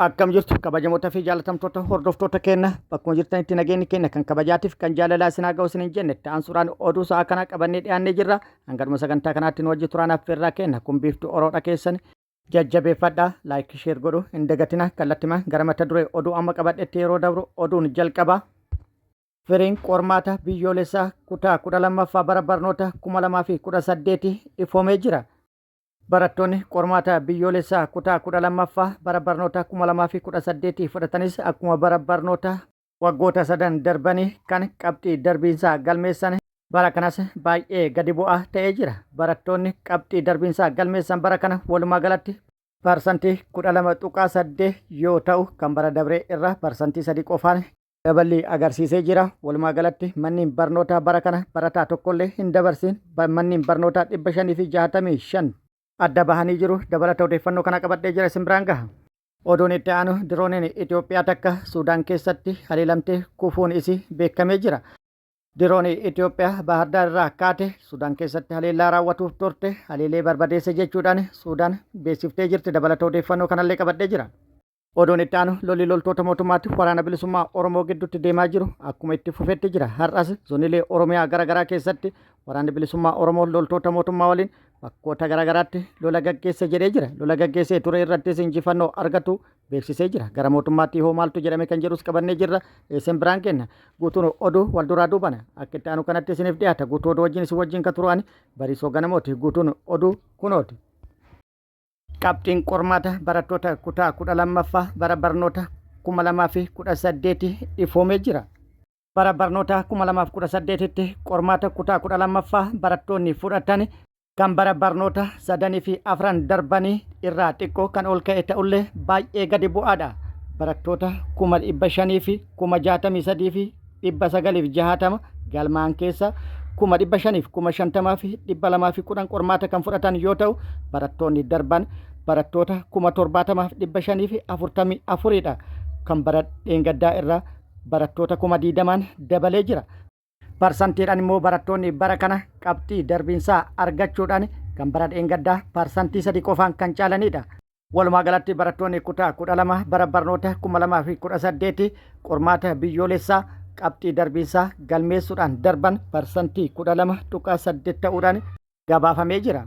Akkam jirtu kabajamoota fi jaalatamtoota hordoftoota keenya bakkuma jirtanitti nageenyi keenya kan kabajaatiif kan jaalalaa isin haa ga'u isin hin jenne ta'an suuraan oduu sa'a kana qabannee dhiyaannee jirra. Hanga sagantaa kanaatti nu wajji turaan affeerraa keenya kun biiftuu oroodha keessan jajjabeeffadhaa laayik sheer godhu hin dagatina kallattima gara mata duree oduu amma qabadhetti yeroo dabru oduun jalqaba. Firiin qormaata biyyoolessaa kutaa 12ffaa bara barnoota 2018 ifoomee jira. Barattoonni qormaata biyyoolessaa kutaa 12ffaa bara barnoota 2018 fudhatanis akkuma bara barnoota waggoota sadan darbanii kan qabxii darbiinsaa galmeessan bara kanas baay'ee gadi bu'aa ta'ee jira. Barattoonni qabxii darbiinsaa galmeessan bara kana walumaa galatti parsantii 12.8 yoo ta'u kan bara dabree irra parsantii 3 qofaan dabalii agarsiisee jira. Walumaa galatti manneen barnootaa bara kana barataa tokkollee hin dabarsin manneen barnootaa 565 adda bahanii jiru. Dabalata odeeffannoo kana qabadhee jira isin biraan gaha. Oduun itti aanu dirooniin Itoophiyaa takka Suudaan keessatti haleelamtee kufuun isii beekamee jira. Diroonii Itoophiyaa Baahirdaar irraa kaate Suudaan keessatti haleellaa raawwatuuf turte haleelee barbadeesse jechuudhaan Suudaan beeksiftee jirti. Dabalata odeeffannoo kanallee qabadhee jira. Oduun itti aanu lolli loltoota mootummaatti waraana bilisummaa Oromoo gidduutti deemaa jiru akkuma itti fufetti jira. Har'as zoonilee Oromiyaa garaagaraa keessatti waraanni bilisummaa Oromoo loltoota mootummaa waliin bakkoota garaagaraatti lola gaggeesse jedhee jira. Lola gaggeessee ture irrattis injifannoo argatu beeksisee jira. Gara mootummaatti hoo maaltu jedhame kan jedhus qabannee jirra. Isin biraan kenna guutuun oduu wal duraa duubana akka itti aanu kanatti isiniif dhiyaata. Guutuu oduu wajjin isin wajjin kan turan Bariisoo Ganamooti. Guutuun oduu kunooti. Qabxiin qormaata barattoota kutaa 12ffaa bara barnoota 2018 ifoomee jira. Bara barnoota 2018tti qormaata kutaa 12ffaa barattoonni fudhatan kan bara barnoota 3 fi 4 darbanii irraa xiqqoo kan ol ka'e ta'ullee baay'ee gadi bu'aadha. Barattoota 500,000 fi 63,000 fi 960 galmaan keessa 500,000 fi 50,000 fi 210 qormaata kan fudhatan yoo ta'u barattoonni darban barattoota 70,500 fi 44dha. Kan bara dheengaddaa irraa barattoota 20,000 dabalee jira. Parsantiidhaan immoo barattoonni bara kana qabxii darbiinsaa argachuudhaan kan bara dheengaddaa parsantii 3 qofaan kan caalanidha. Walumaa galatti barattoonni kutaa 12 bara barnoota 2018 qormaata biyyoolessaa qabxii darbiinsaa galmeessuudhaan darban parsantii 12.8 ta'uudhaan gabaafamee jira.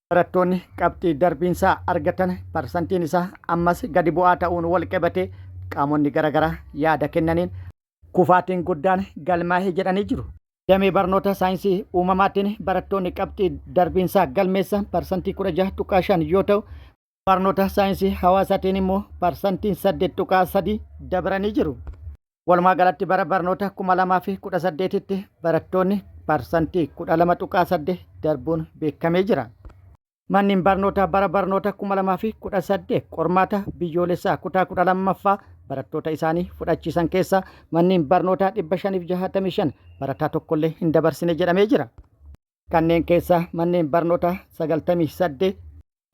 Barattoonni qabxii darbiinsaa argatan parsantiin isaa ammas gadi bu'aa ta'uun wal qabatee qaamonni garaagaraa yaada kennaniin kufaatiin guddaan galmaa'ee jedhanii jiru. Damee barnoota saayinsii uumamaatiin barattoonni qabxii darbiinsaa galmeessan parsantii 16.5 yoo ta'u barnoota saayinsii hawaasaatiin immoo parsantiin 8.3 dabranii jiru. Walumaa galatti bara barnoota 2018tti barattoonni parsantii 12.8 darbuun beekamee jira. Manneen barnoota bara barnoota 2018 qormaata biyyoolessaa kutaa 12ffaa barattoota isaanii fudhachiisan keessa manneen barnoota 565 barataa tokkollee hin dabarsine jedhamee jira. Kanneen keessa manneen barnoota 98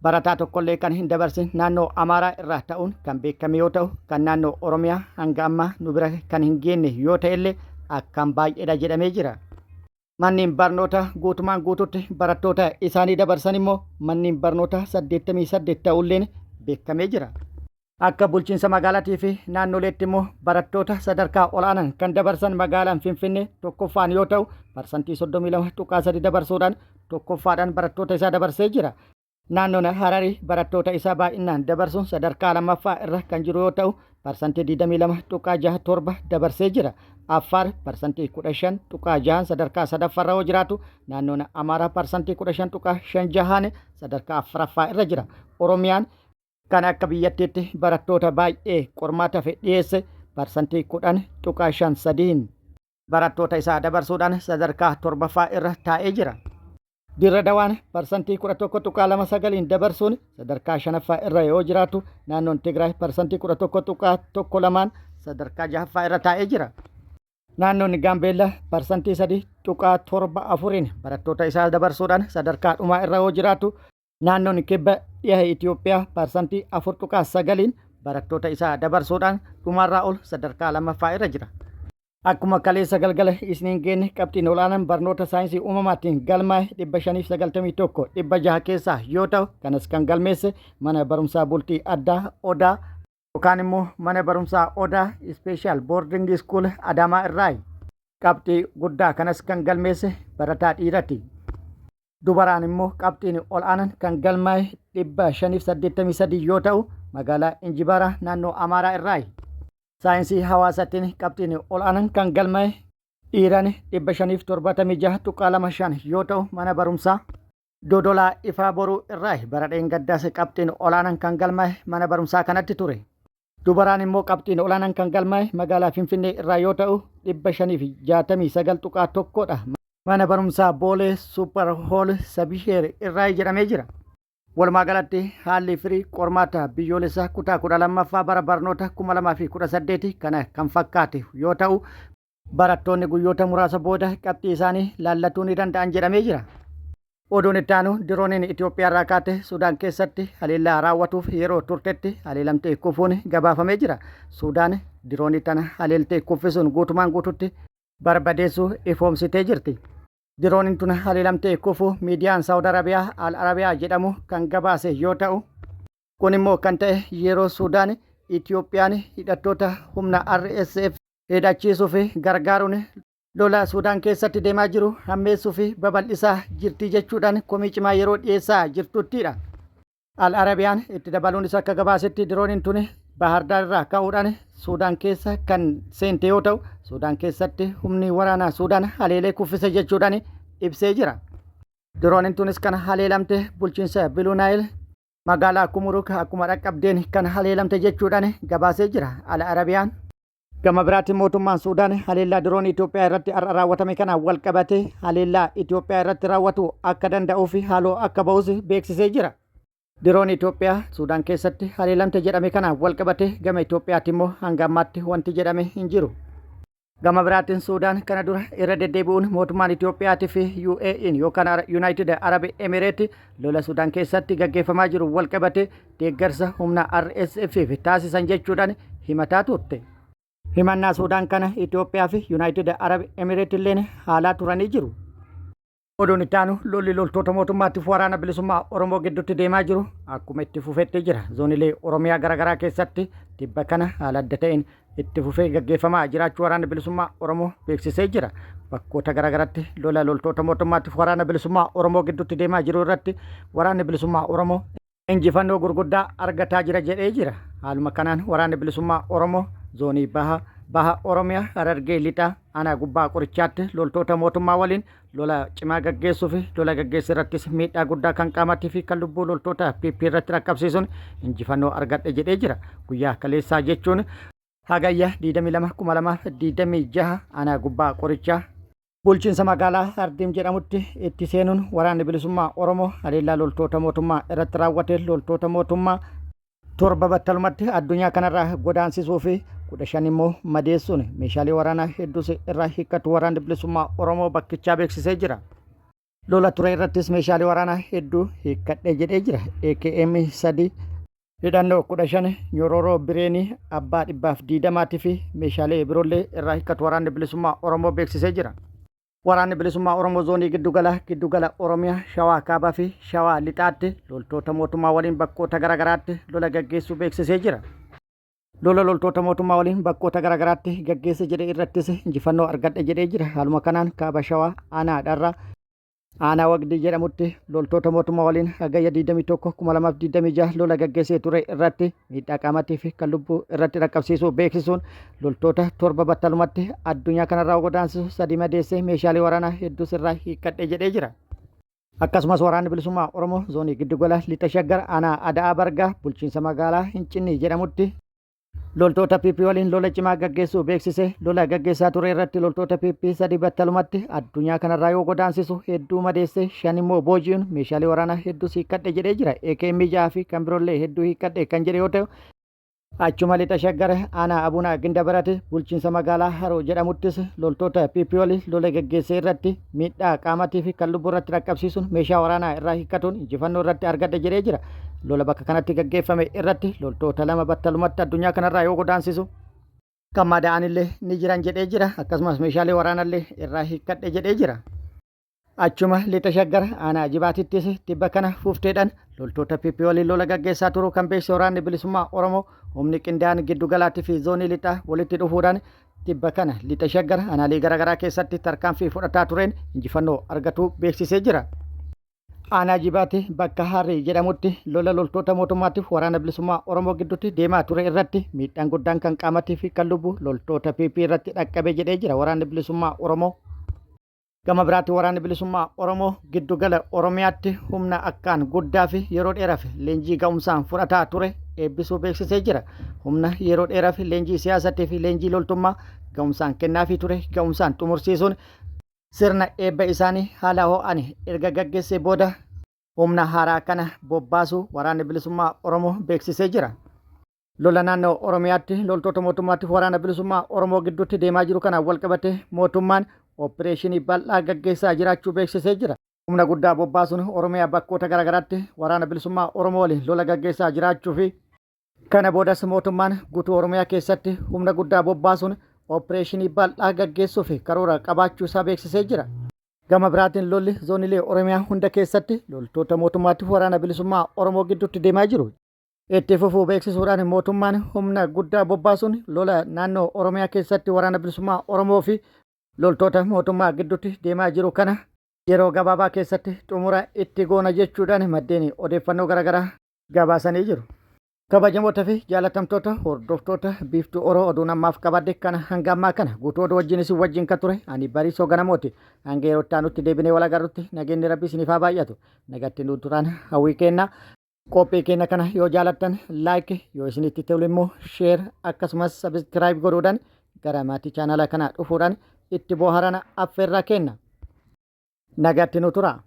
barataa tokkollee kan hin dabarsin naannoo Amaaraa irraa ta'uun kan beekame yoo ta'u kan naannoo Oromiyaa hanga ammaa nu bira kan hin geenye yoo ta'ellee akkaan baay'eedha jedhamee jira. Manneen barnoota guutumaan guututti barattoota isaanii dabarsan immoo manneen barnoota 88 ta'ulleen beekamee jira. Akka bulchiinsa magaalaatii fi naannoleetti immoo barattoota sadarkaa olaanaan kan dabarsan magaalaan Finfinnee tokkoffaan yoo ta'u parsantii 32.3 dabarsuudhaan tokkoffaadhaan barattoota isaa dabarsee jira. Naannoon Hararii barattoota isaa baay'inaan dabarsuun sadarkaa lammaffaa irra kan jiru yoo ta'u parsantii 22.67 dabarsee jira. Affaar parsantii 15.6 sadarkaa sadaffaarra yoo jiraatu naannoon Amaaraa parsantii 15.56 sadarkaa afuraffaa irra jira. Oromiyaan kan akka biyyattiitti barattoota baay'ee qormaataaf dhiyeesse parsantii 10.53 barattoota isaa dabarsuudhaan sadarkaa torbaffaa irra taa'ee jira. Dirra Dawaan parsantii 11.29 dabarsuun sadarkaa shanaffaa irra yoo jiraatu naannoon Tigraay parsantii 11.12 sadarkaa jahaffaa irra taa'ee jira. Naannoon Gaambeellaa parsantii 3.74 barattoota isaa dabarsuudhaan sadarkaa dhumaa irra yoo jiraatu naannoon Kibba dhiha Itoophiyaa parsantii 4.9 barattoota isaa dabarsuudhaan dhumaarraa ol sadarkaa lammaffaa irra jira. Akkuma kaleessa galgala isiniin geenye qabxiin olaanaan barnoota saayinsii uumamaatiin galmaa'e 591 600 keessaa yoo ta'u kanas kan galmeesse mana barumsaa bultii addaa Odaa yookaan immoo mana barumsaa Odaa Special Boarding School Adaamaa irraa qabxii guddaa kanas kan galmeesse barataa dhiirati. Dubaraan immoo qabxiin ol aanan kan galmaa'e 583 yoo ta'u magaalaa Injibara naannoo Amaaraa irraa. Saayinsii hawaasaatiin qabxiin ol aanan kan galmaa'e dhiiraan 576.25 yoo ta'u mana barumsaa Dodolaa Ifaa Boruu irraa bara dheengaddaas qabxiin ol aanan kan galmaa'e mana barumsaa kanatti ture. Dubaraan immoo qabxiin ol aanan kan galmaa'e magaalaa Finfinnee irraa yoo ta'u 569.1dha. Mana barumsaa Boolee Super Hall Sabisheer irraa jedhamee jira. Walumaa galatti haalli firii qormaata biyyoolessaa kutaa 12ffaa bara barnoota 2018 kana kan fakkaate yoo ta'u barattoonni guyyoota muraasa booda qabxii isaanii laallachuu ni danda'an jedhamee jira. Oduun itti aanu dirooniin Itoophiyaa irraa kaate Sudaan keessatti haleellaa raawwatuuf yeroo turtetti haleelamtee kufuun gabaafamee jira. Sudaan diroonii tana haleeltee kuffisuun guutumaan guututti barbadeessuu ifoomsitee jirti. Dirooniin tun haleelamtee kufuu miidiyaan Saawud Arabiyaa Al Arabiyaa jedhamu kan gabaase yoo ta'u kun immoo kan ta'e yeroo Sudaan Itoophiyaan hidhattoota humna RSF hidhachiisuu fi gargaaruun lola Sudaan keessatti deemaa jiru hammeessuu fi babal'isaa jirti jechuudhaan komii cimaa yeroo dhiyeessaa jirtuttidha. Al Arabiyaan itti dabaluun isa akka gabaasetti dirooniin tun Bahardaar irraa ka'uudhaan Sudaan keessa kan seente yoo ta'u Sudaan keessatti humni waraanaa Sudaan haleelee kuffise jechuudhaan ibsee jira. Dirooniin tunis kan haleelamte bulchiinsa Blue Nile magaalaa Kumuruk akkuma dhaqqabdeen kan haleelamte jechuudhaan gabaasee jira. Al Arabiyaan gama biraatti mootummaan Sudaan haleellaa diroonii Itoophiyaa irratti raawwatame kanaan wal qabate haleellaa Itoophiyaa irratti raawwatu akka danda'uu fi haaloo akka ba'us beeksisee jira. Diroon Itoophiyaa Sudaan keessatti haleelamte jedhame kanaan wal qabate gama Itoophiyaatti immoo hanga ammaatti wanti jedhame hin jiru. Gama biraatiin Sudaan kana dura irra deddeebi'uun mootummaan Itoophiyaatii fi UAE'n yookaan United Arab Emirates lola Sudaan keessatti gaggeeffamaa jiru wal qabate deeggarsa humna RSF taasisan jechuudhaan himataa turte. Himannaa Sudaan kana Itoophiyaa fi United Arab Emirates illeen haalaa turanii jiru. Oduun itti aanu lolli loltoota mootummaatiif waraana bilisummaa Oromoo gidduutti deemaa jiru akkuma itti fufetti jira. Zoonilee Oromiyaa garaagaraa keessatti tibba kana haala adda ta'een itti fufee gaggeeffamaa jiraachuu waraana bilisummaa Oromoo beeksisee jira. Bakkoota garaagaraatti lola loltoota mootummaatiif waraana bilisummaa Oromoo gidduutti deemaa jiru irratti waraanni bilisummaa Oromoo injifannoo gurguddaa argataa jira jedhee jira. Haaluma kanaan waraanni bilisummaa Oromoo zoonii baha Oromiyaa Harargee lixaa aanaa gubbaa qorichaatti loltoota mootummaa waliin lola cimaa gaggeessuu fi lola gaggeessu irrattis miidhaa guddaa kan qaamattii fi kan lubbuu loltoota PP irratti rakkabsiisuun injifannoo argadhe jedhee jira. Guyyaa kaleessaa jechuun hagayya 22/2026 aanaa gubbaa qorichaa bulchiinsa magaalaa Hardiim jedhamutti itti seenuun waraanni bilisummaa Oromoo haleellaa loltoota mootummaa irratti raawwate loltoota mootummaa 7 battalumatti addunyaa kanarraa godaansisuu fi 15 immoo madeessuun meeshaalee waraanaa hedduus irraa hiikkatu waraanni bilisummaa Oromoo bakkichaa beeksisee jira. Lola ture irrattis meeshaalee waraanaa hedduu hiikkadhe jedhee jira. AKM 3 hidhannoo 15 nyororoo bireenii abbaa 120 fi meeshaalee biroollee irraa hiikkatu waraanni bilisummaa Oromoo beeksisee jira. Waraanni bilisummaa Oromoo zoonii giddugala Oromiyaa Shawaa Kaabaa fi Shawaa Lixaatti loltoota mootummaa waliin bakkoota garaagaraatti lola gaggeessuu beeksisee jira. Lola loltoota mootummaa waliin bakkoota garaagaraatti gaggeesse jedhe irrattis injifannoo argadhe jedhee jira. Haaluma kanaan kaaba Shawaa aanaadharraa aanaa waqdii jedhamutti loltoota mootummaa waliin hagayya 21/2026 lola gaggeessee ture irratti miidhaa qaamattii fi kan lubbuu irratti rakkabsiisuu beeksisuun loltoota 7 battalumatti addunyaa kanarraa godaansisu 3 madeessee meeshaalee waraanaa hedduus irraa hiikkadhe jedhee jira. Akkasumas waraanni bilisummaa Oromoo zoonii giddugala lixa shaggar aanaa Ada'aa Bargaa bulchiinsa magaalaa Hincinnii jedhamutti loltoota PP waliin lola cimaa gaggeessuu beeksise. Lola gaggeessaa ture irratti loltoota PP 3 battalumatti addunyaa kanarraa yoo godaansisu hedduu madeesse 5 immoo booji'uun meeshaalee waraanaa hedduus hiikkadhe jedhee jira. AKM 6 fi kan biroollee hedduu hiikkadhe kan jedhe yoo ta'u achuma lixa shaggar aanaa Abunaa Gindabarate bulchiinsa magaalaa Haroo jedhamuttis loltoota PP waliin lola gaggeessee irratti miidhaa qaamattii fi kan lubbuu irratti rakkabsiisuun meeshaa waraanaa irraa hiikkatuun injifannoo irratti argadhe jedhee jira. Lola bakka kanatti gaggeeffame irratti loltoota 2 battalumatti addunyaa kanarraa yoo godaansisu kan madaa'anillee ni jiran jedhee jira. Akkasumas meeshaalee waraanallee irraa hiikkadhe jedhee jira. Achuma lixa shaggar aanaa jibaatittis tibba kana fuufteedhaan loltoota PP waliin lola gaggeessaa turuu kan beeksise waraanni bilisummaa Oromoo humni qindaa'aan giddu galaatii fi zoonii lixaa walitti dhufuudhaan tibba kana lixa shaggar aanaalee garaagaraa keessatti tarkaanfii fudhataa tureen injifannoo argatuu beeksisee jira. Aanaa jibaatti bakka Harrii jedhamutti lola loltoota mootummaatiif waraana bilisummaa Oromoo gidduutti deemaa ture irratti miidhaan guddaan kan qaamatii fi kan lubbuu loltoota PP irratti dhaqqabee jedhee jira waraanni bilisummaa Oromoo. Gama biraatti waraanni bilisummaa Oromoo giddugala Oromiyaatti humna akkaan guddaa fi yeroo dheeraaf leenjii ga'umsaan fudhataa ture eebbisuu beeksisee jira. Humna yeroo dheeraaf leenjii siyaasatii fi leenjii loltummaa ga'umsaan kennaafii ture ga'umsaan xumursiisuun sirna eebba isaanii haala ho'aan erga gaggeessee booda humna haaraa kana bobbaasuu waraanni bilisummaa Oromoo beeksisee jira. Lola naannoo Oromiyaatti loltoota mootummaatiif waraana bilisummaa Oromoo gidduutti deemaa jiru kanaan walqabate mootummaan opereeshinii bal'aa gaggeessaa jiraachuu beeksisee jira. Humna guddaa bobbaasuun Oromiyaa bakkoota garaagaraatti waraana bilisummaa Oromoo waliin lola gaggeessaa jiraachuu fi kana boodas mootummaan guutuu Oromiyaa keessatti humna guddaa bobbaasuun opereeshinii bal'aa gaggeessuu fi karoora qabaachuu isaa beeksisee jira. Gama biraatiin lolli zoonilee Oromiyaa hunda keessatti loltoota mootummaatiif waraana bilisummaa Oromoo gidduutti deemaa jiru. Itti fufuu beeksisuudhaan mootummaan humna guddaa bobbaasuun lola naannoo Oromiyaa keessatti waraana bilisummaa Oromoo fi loltoota mootummaa gidduutti deemaa jiru kana yeroo gabaabaa keessatti xumura itti goona jechuudhaan maddeen odeeffannoo garaagaraa gabaasanii jiru. Kabajamoota fi jaalatamtoota hordoftoota biiftuu Oroo oduu namaaf qabadde kana hanga ammaa kana guutuu oduu wajjinis wajjin kan ture ani Bariisoo Ganamooti. Hanga yeroo itti aanutti deebinee wal agarrutti nageenyi Rabbii isiniif haa baay'atu. Nagatti nu turaan hawwii kenna. Qophii keenya kana yoo jaalattan laayik yoo isinitti tolu immoo sheer akkasumas sabiskiraayib godhuudhaan gara maatii chaanala kanaa dhufuudhaan itti bohaarana affeerraa kenna. Nagatti nu tura.